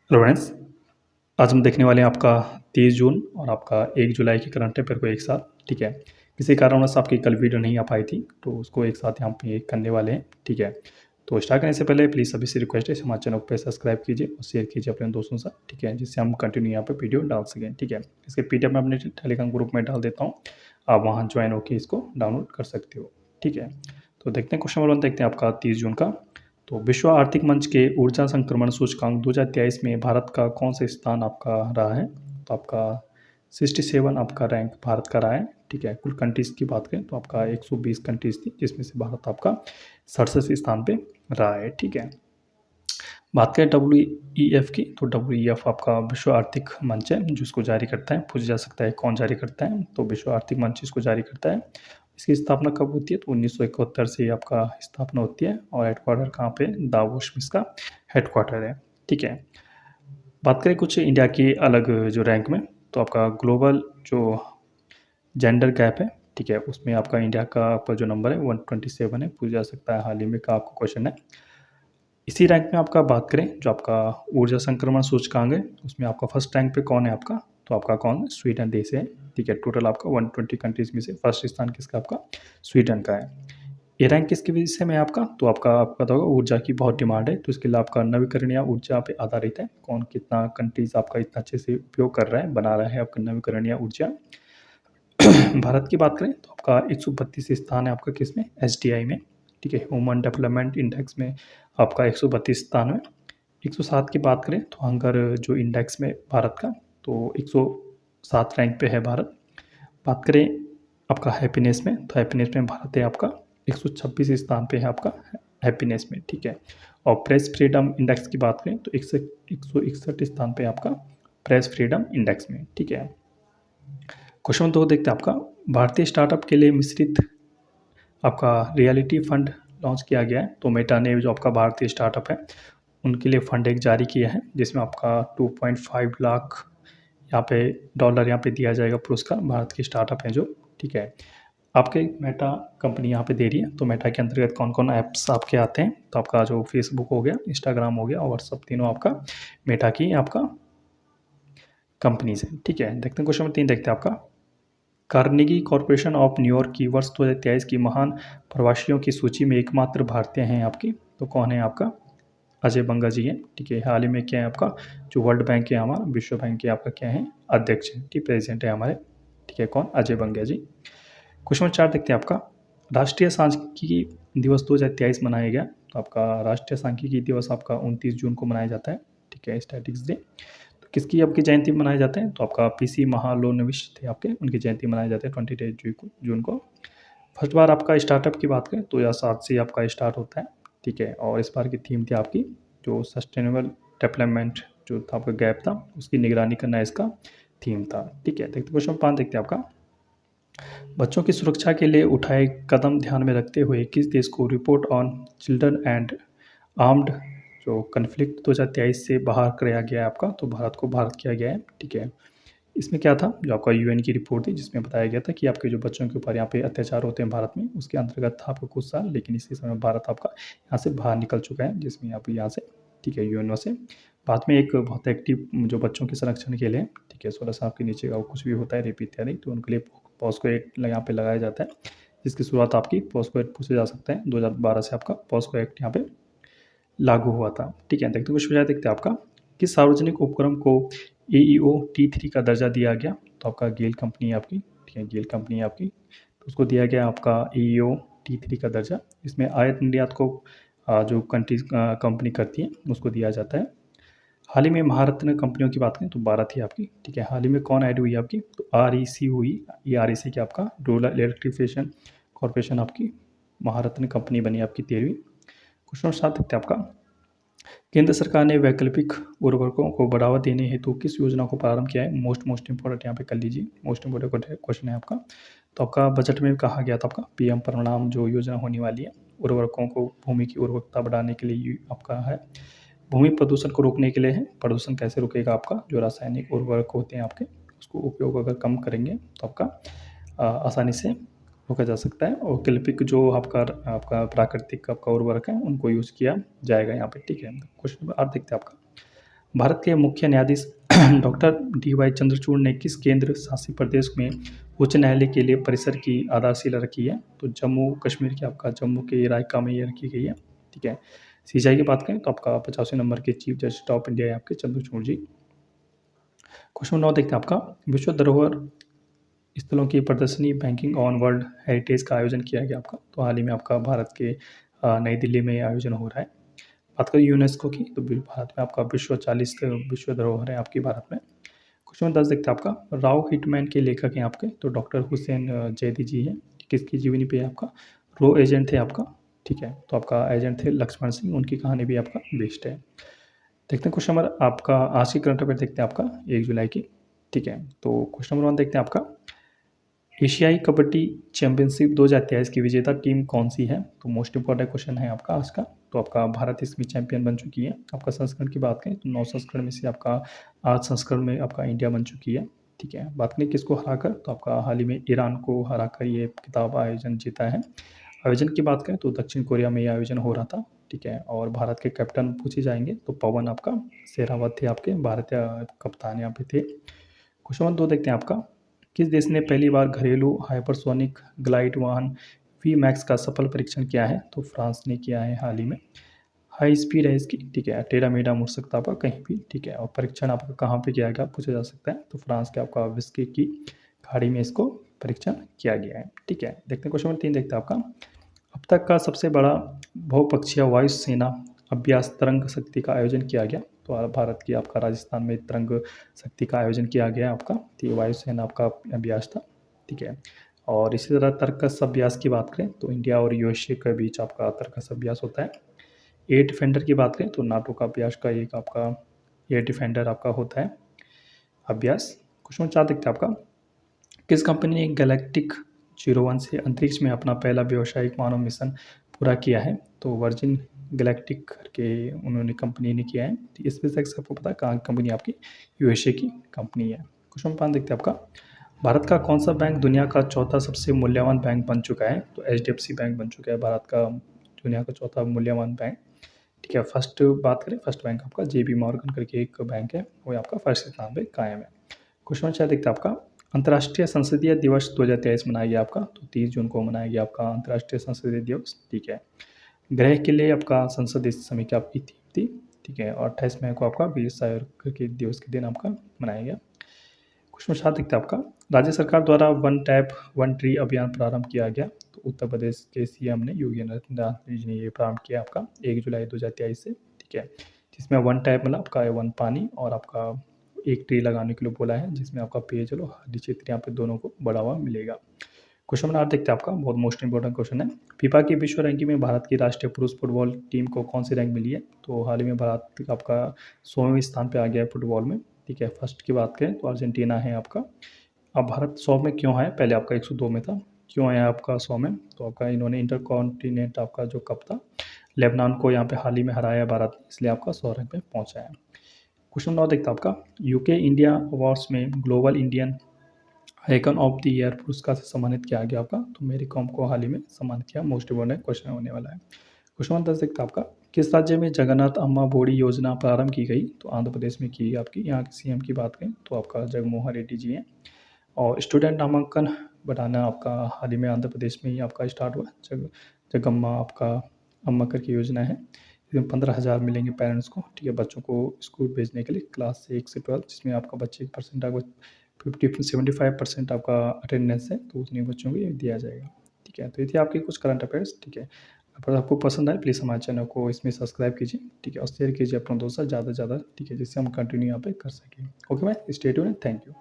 Hello friends, आज हम देखने वाले हैं आपका 30 जून और आपका 1 जुलाई के करंट अफेयर को एक साथ। ठीक है, किसी कारणवश आपकी कल वीडियो नहीं आ पाई थी तो उसको एक साथ यहाँ पे करने वाले हैं। ठीक है, तो स्टार्ट करने से पहले प्लीज़ सभी से रिक्वेस्ट है हमारे चैनल पे सब्सक्राइब कीजिए और शेयर कीजिए अपने दोस्तों से। ठीक है, जिससे हम कंटिन्यू यहाँ पे वीडियो डाल सकें। ठीक है, इसके पीडीएफ मैं अपने टेलीग्राम ग्रुप में डाल देता हूँ, आप वहाँ ज्वाइन होकर इसको डाउनलोड कर सकते हो। ठीक है, तो देखते हैं क्वेश्चन नंबर 1, देखते हैं आपका 30 जून का। तो विश्व आर्थिक मंच के ऊर्जा संक्रमण सूचकांक 2023 में भारत का कौन सा स्थान आपका रहा है? तो आपका 67 आपका रैंक भारत का रहा है। ठीक है, कुल कंट्रीज़ की बात करें तो आपका 120 कंट्रीज़ थी, जिसमें से भारत आपका 67 स्थान पे रहा है। ठीक है, बात करें WEF की, तो WEF आपका विश्व आर्थिक मंच है जिसको जारी करता है। पूछा जा सकता है कौन जारी करता है, तो विश्व आर्थिक मंच इसको जारी करता है। इसकी स्थापना कब होती है? तो 1971 से आपका स्थापना होती है और हेडक्वार्टर कहाँ पे? दावोस में इसका हेडक्वार्टर है। ठीक है, बात करें कुछ इंडिया की अलग जो रैंक में, तो आपका ग्लोबल जो जेंडर गैप है, ठीक है, उसमें आपका इंडिया का आपका जो नंबर है 127 है। पूछा जा सकता है हाल ही में का आपका क्वेश्चन है। इसी रैंक में आपका बात करें जो आपका ऊर्जा संक्रमण सूचकांक है, उसमें आपका फर्स्ट रैंक पे कौन है आपका? तो आपका कौन? स्वीडन देश है। ठीक है, टोटल आपका 120 कंट्रीज में से फर्स्ट स्थान किसका? आपका स्वीडन का है। ये रैंक किसकी वजह से में आपका? तो आपका पता होगा ऊर्जा की बहुत डिमांड है, तो इसके लिए आपका नवीकरणीय ऊर्जा पे आधारित है। कौन कितना कंट्रीज आपका इतना अच्छे से उपयोग कर रहा है, बना रहा है आपका नवीकरणीय ऊर्जा। भारत की बात करें तो आपका 132 स्थान है आपका किस में? SDI में। ठीक है, ह्यूमन डेवलपमेंट इंडेक्स में आपका 132 स्थान है। 107 की बात करें तो हंगर जो इंडेक्स में भारत का, तो 107 रैंक पे है भारत। बात करें आपका हैप्पीनेस में, तो हैप्पीनेस में भारत है आपका 126 स्थान पे है आपका हैप्पीनेस में। ठीक है, और प्रेस फ्रीडम इंडेक्स की बात करें तो 161 स्थान पे आपका प्रेस फ्रीडम इंडेक्स में। ठीक है, क्वेश्चन 2 देखते हैं आपका। भारतीय स्टार्टअप के लिए मिश्रित आपका रियलिटी फंड लॉन्च किया गया है। तो मेटा ने जो आपका भारतीय स्टार्टअप है उनके लिए फंड एक जारी किया है, जिसमें आपका 2.5 लाख यहाँ पे डॉलर यहाँ पे दिया जाएगा पुरस्कार भारत की स्टार्टअप है जो। ठीक है, आपके मेटा कंपनी यहाँ पे दे रही है। तो मेटा के अंतर्गत कौन कौन ऐप्स आपके आते हैं? तो आपका जो फेसबुक हो गया, इंस्टाग्राम हो गया और व्हाट्सअप, तीनों आपका मेटा की आपका कंपनीज है। ठीक है, देखते हैं क्वेश्चन नंबर 3, देखते हैं आपका। कार्नेगी कॉरपोरेशन ऑफ न्यूयॉर्क की वर्ष 2023 की महान प्रवासियों की सूची में एकमात्र भारतीय हैं आपकी, तो कौन है आपका? अजय बंगा जी हैं। ठीक है, हाल ही में क्या है आपका जो वर्ल्ड बैंक है हमारा, विश्व बैंक के आपका क्या है? अध्यक्ष हैं। ठीक, प्रेसिडेंट है हमारे। ठीक है, कौन? अजय बंगा जी। क्वेश्चन 4 देखते हैं आपका। राष्ट्रीय सांख्यिकी दिवस 2023 मनाया गया। तो आपका राष्ट्रीय सांख्यिकी दिवस आपका 29 जून को मनाया जाता है। ठीक है, स्टैटिक्स डे। तो किसकी आपकी जयंती मनाए जाते हैं? तो आपका PC महालोनविश थे आपके, उनकी जयंती मनाए जाते हैं 28 जून को। फर्स्ट बार आपका स्टार्टअप की बात करें तो यह 7 से आपका स्टार्ट होता है। ठीक है, और इस बार की थीम थी आपकी जो सस्टेनेबल डेवलपमेंट जो था आपका गैप था, उसकी निगरानी करना इसका थीम था। ठीक है, देखते क्वेश्चन 5 देखते हैं आपका। बच्चों की सुरक्षा के लिए उठाए कदम ध्यान में रखते हुए किस देश को report on children and armed जो कन्फ्लिक्ट 2023 से बाहर कराया गया है आपका? तो भारत को भारत किया गया है। ठीक है, इसमें क्या था जो आपका UN की रिपोर्ट थी, जिसमें बताया गया था कि आपके जो बच्चों के ऊपर यहाँ पे अत्याचार होते हैं भारत में, उसके अंतर्गत था आपको कुछ साल, लेकिन इसी समय भारत आपका यहाँ से बाहर निकल चुका है, जिसमें आप यहाँ से, ठीक है, UNO से। बाद में एक बहुत एक्टिव जो बच्चों के संरक्षण के लिए, ठीक है, 16 साल के नीचे का कुछ भी होता है रेप इत्यादि, तो उनके लिए पॉस्को एक्ट यहाँ पे लगाया जाता है, जिसकी शुरुआत आपकी पॉस्को एक्ट पूछा जा सकता है 2012 से आपका पॉस्को एक्ट यहाँ पे लागू हुआ था। ठीक है, देखते कुछ वजह देखते हैं आपका। किस सार्वजनिक उपक्रम को AEO T3 का दर्जा दिया गया? तो आपका गेल कंपनी है आपकी। ठीक है, गेल कंपनी है आपकी, तो उसको दिया गया आपका AEO T3 का दर्जा। इसमें आयात निर्यात को जो कंट्रीज कंपनी करती है उसको दिया जाता है। हाल ही में महारत्न कंपनियों की बात करें तो 12 थी आपकी। ठीक है, हाल ही में कौन ऐड हुई आपकी? तो REC हुई। ये REC की आपका रूरल इलेक्ट्रिफिकेशन कॉरपोरेशन आपकी महारत्न कंपनी बनी आपकी 13वीं। क्वेश्चन 7 देखते हैं आपका। केंद्र सरकार ने वैकल्पिक उर्वरकों को बढ़ावा देने हेतु किस योजना को प्रारंभ किया है? मोस्ट इंपॉर्टेंट यहाँ पे कर लीजिए, मोस्ट इंपॉर्टेंट क्वेश्चन है आपका। तो आपका बजट में कहा गया था आपका PM परिणाम जो योजना होने वाली है, उर्वरकों को भूमि की उर्वरकता बढ़ाने के लिए आपका है। भूमि प्रदूषण को रोकने के लिए है। प्रदूषण कैसे रुकेगा आपका? जो रासायनिक उर्वरक होते हैं आपके, उसको उपयोग अगर कम करेंगे तो आपका आसानी से रोका जा सकता है। और वैकल्पिक जो आपका आपका प्राकृतिक आपका उर्वरक है उनको यूज़ किया जाएगा यहाँ पे। ठीक है, क्वेश्चन नंबर 8 देखते हैं आपका। भारत के मुख्य न्यायाधीश डॉक्टर डी वाई चंद्रचूड़ ने किस केंद्र शासित प्रदेश में उच्च न्यायालय के लिए परिसर की आधारशिला रखी है? तो जम्मू कश्मीर की आपका जम्मू के रायका में ये रखी गई है। ठीक है। सिंचाई की बात करें तो आपका 85वें नंबर के चीफ जस्टिस ऑफ इंडिया है आपके चंद्रचूड़ जी। क्वेश्चन 9 देखते हैं आपका, विश्व धरोहर स्थलों की प्रदर्शनी बैंकिंग ऑन वर्ल्ड हेरिटेज का आयोजन किया गया आपका। तो हाल ही में आपका भारत के नई दिल्ली में आयोजन हो रहा है। बात करें यूनेस्को की तो भारत में आपका विश्व 40 विश्व धरोहर है आपकी भारत में। क्वेश्चन 10 देखते हैं आपका, राव हिटमैन के लेखक हैं आपके तो डॉक्टर हुसैन जैदी जी हैं। किसकी जीवनी पे है आपका? रो एजेंट थे आपका। ठीक है, तो आपका एजेंट थे लक्ष्मण सिंह, उनकी कहानी भी आपका बेस्ड है। देखते हैं क्वेश्चन नंबर आपका आज की करंट अफेयर देखते हैं आपका 1 जुलाई की। ठीक है, तो क्वेश्चन नंबर 1 देखते हैं आपका, एशियाई कबड्डी चैंपियनशिप 2023 की विजेता टीम कौन सी है? तो मोस्ट इंपॉर्टेंट क्वेश्चन है आपका आज का। तो आपका भारत इसमें चैंपियन बन चुकी है। आपका संस्करण की बात करें तो 9 संस्करण में से आपका 8 संस्करण में आपका इंडिया बन चुकी है। ठीक है, बात करें किसको हराकर तो आपका हाल ही में ईरान को हराकर ये खिताब आयोजन जीता है। आयोजन की बात करें तो दक्षिण कोरिया में ये आयोजन हो रहा था। ठीक है, और भारत के कैप्टन पूछे जाएंगे तो पवन आपका शेरावत थे आपके भारतीय कप्तान यहाँ पे थे। क्वेश्चन नंबर 2 देखते हैं आपका, किस देश ने पहली बार घरेलू हाइपरसोनिक ग्लाइड वाहन वी मैक्स का सफल परीक्षण किया है? तो फ्रांस ने किया है हाल ही में। हाई स्पीड है इसकी। ठीक है, टेढ़ा मेढ़ा मुड़ सकता है आपका कहीं भी। ठीक है, और परीक्षण आपका कहाँ पे किया गया पूछा जा सकता है। तो फ्रांस के आपका विस्की की खाड़ी में इसको परीक्षण किया गया है। ठीक है, देखते हैं क्वेश्चन नंबर 3 देखते हैं आपका, अब तक का सबसे बड़ा बहुपक्षीय वायुसेना अभ्यास तरंग शक्ति का आयोजन किया गया। तो भारत की आपका राजस्थान में तरंग शक्ति का आयोजन किया गया आपका। तो ये वायुसेना आपका अभ्यास था। ठीक है, और इसी तरह तर्कस अभ्यास की बात करें तो इंडिया और यूएसए के बीच आपका तर्कस अभ्यास होता है। एयर डिफेंडर की बात करें तो नाटो का अभ्यास का एक आपका एयर डिफेंडर आपका होता है अभ्यास। क्वेश्चन 4 देखते हैं आपका, किस कंपनी ने गैलेक्टिक 01 से अंतरिक्ष में अपना पहला व्यावसायिक मानव मिशन पूरा किया है? तो वर्जिन गैलेक्टिक करके उन्होंने कंपनी ने किया है। तो स्पेसएक्स आपको पता है कहाँ कंपनी आपकी यूएसए की कंपनी है। क्वेश्चन 5 देखते हैं आपका, भारत का कौन सा बैंक दुनिया का चौथा सबसे मूल्यवान बैंक बन चुका है? तो एचडीएफसी बैंक बन चुका है भारत का दुनिया का चौथा मूल्यवान बैंक। ठीक है, फर्स्ट बात करें फर्स्ट बैंक आपका जेबी मॉर्गन करके एक बैंक है, वो आपका फर्स्ट स्थान पे कायम है। क्वेश्चन 6 देखते हैं आपका, अंतर्राष्ट्रीय संसदीय दिवस 2023 मनाया गया आपका। तो 30 जून को मनाया गया आपका अंतर्राष्ट्रीय संसदीय दिवस। ठीक है, ग्रह के लिए आपका संसद इस समय की आपकी थीम थी। ठीक है, और 28 मई को आपका वीर सावरकर के दिवस के दिन आपका मनाया गया। क्वेश्चन 7 देखते हैं आपका, राज्य सरकार द्वारा वन टैप वन ट्री अभियान प्रारंभ किया गया। तो उत्तर प्रदेश के सीएम ने योगी आदित्यनाथ जी ने ये प्रारंभ किया आपका 1 जुलाई 2023 से। ठीक है, जिसमें वन टैप मतलब आपका वन पानी और आपका एक ट्री लगाने के लिए बोला है, जिसमें आपका पेयजल और हरित क्षेत्र यहाँ पे दोनों को बढ़ावा मिलेगा। क्वेश्चन नंबर 8 देखते हैं आपका, बहुत मोस्ट इंपॉर्टेंट क्वेश्चन है, फीफा की विश्व रैंकिंग में भारत की राष्ट्रीय पुरुष फुटबॉल टीम को कौन सी रैंक मिली है? तो हाल ही में भारत आपका 100वें स्थान पे आ गया है फुटबॉल में। ठीक है, फर्स्ट की बात करें तो अर्जेंटीना है आपका। अब भारत 100 में क्यों है? पहले आपका 102 में था, क्यों आया आपका 100 में? तो आपका इन्होंने इंटर कॉन्टिनेंट आपका जो कप था लेबनान को यहाँ पे हाल ही में हराया भारत ने, इसलिए आपका 100 रैंक पे पहुँचा है। क्वेश्चन 9 देखता है आपका, यूके इंडिया अवार्ड्स में global Indian icon of the year पुरस्कार से सम्मानित किया गया आपका। तो मेरी कॉम को हाल ही में सम्मानित किया। मोस्ट इंपॉर्टेंट क्वेश्चन होने वाला है। क्वेश्चन 10 देखता है आपका, किस राज्य में जगन्नाथ अम्मा बोडी योजना प्रारंभ की गई? तो आंध्र प्रदेश में की आपकी। यहाँ के सीएम की बात करें तो आपका जगनमोहन रेड्डी जी हैं। और स्टूडेंट नामांकन बढ़ाना आपका हाल ही में आंध्र प्रदेश में ही आपका स्टार्ट हुआ। जगम्मा आपका अम्मा करके योजना है, इसमें 15,000 मिलेंगे पेरेंट्स को। ठीक है, बच्चों को स्कूल भेजने के लिए क्लास 1 से 12, जिसमें आपका बच्चे का परसेंट आपका 75% आपका अटेंडेंस है, तो उतने बच्चों को ये दिया जाएगा। ठीक है, तो ये थी आपके कुछ करंट अफेयर्स। ठीक है, अगर आपको पसंद आए प्लीज़ हमारे चैनल को इसमें सब्सक्राइब कीजिए। ठीक है, और शेयर कीजिए अपने दोस्तों ज़्यादा से ज़्यादा। ठीक है, जिससे हम कंटिन्यू यहाँ पे कर सकें। Okay ma'am, stay tuned, thank you.